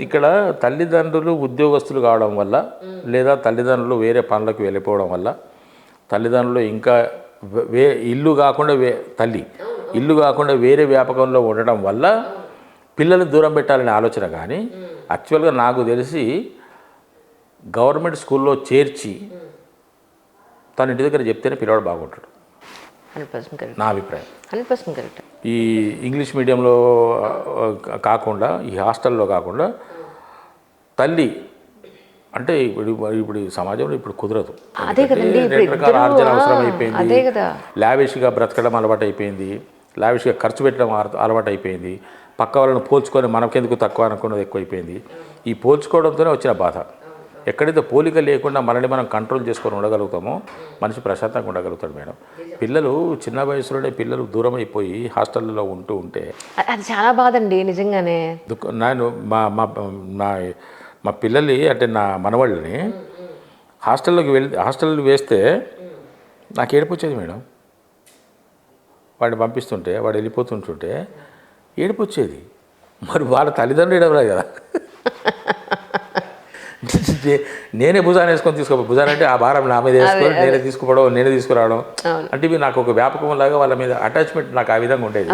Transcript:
ఇక్కడ తల్లిదండ్రులు ఉద్యోగస్తులు కావడం వల్ల లేదా తల్లిదండ్రులు వేరే పనులకు వెళ్ళిపోవడం వల్ల తల్లిదండ్రులు ఇంకా ఇల్లు కాకుండా ఇల్లు కాకుండా వేరే వ్యాపకంలో ఉండడం వల్ల పిల్లలు దూరం పెట్టాలనే ఆలోచన. కానీ యాక్చువల్గా నాకు తెలిసి గవర్నమెంట్ స్కూల్లో చేర్చి తన ఇంటి దగ్గర చెప్తేనే పిల్లవాడు బాగుంటాడు. నా అభిప్రాయం 100% కరెక్ట్. ఈ ఇంగ్లీష్ మీడియంలో కాకుండా ఈ హాస్టల్లో కాకుండా తల్లి అంటే ఇప్పుడు సమాజంలో ఇప్పుడు కుదరదు. రకరకాల ఆర్జన అవసరం అయిపోయింది. లావిష్గా బ్రతకడం అలవాటు అయిపోయింది, లావిష్గా ఖర్చు పెట్టడం అలవాటు అయిపోయింది, పక్క వాళ్ళని పోల్చుకొని మనకెందుకు తక్కువ అనుకున్నది ఎక్కువైపోయింది. ఈ పోల్చుకోవడంతోనే వచ్చిన బాధ. ఎక్కడైతే పోలిక లేకుండా మనల్ని మనం కంట్రోల్ చేసుకొని ఉండగలుగుతామో మనిషి ప్రశాంతంగా ఉండగలుగుతాడు మేడం. పిల్లలు చిన్న వయసులోనే పిల్లలు దూరం అయిపోయి హాస్టల్లో ఉంటే అది చాలా బాధ అండి నిజంగానే. నేను మా పిల్లల్ని అంటే నా మనవాళ్ళని హాస్టల్లో వేస్తే నాకు ఏడుపు వచ్చేది మేడం. వాడిని పంపిస్తుంటే వాడు వెళ్ళిపోతుంటుంటే ఏడుపు వచ్చేది. మరి వాళ్ళ తల్లిదండ్రులు ఏడవలే కదా. నేనే భుజాన్ని వేసుకొని భుజాన్ని అంటే ఆ భారం నా మీద వేసుకొని నేనే తీసుకురావడం అంటే ఇవి నాకు ఒక వ్యాపకం లాగా వాళ్ళ మీద అటాచ్మెంట్ నాకు ఆ విధంగా ఉండేది.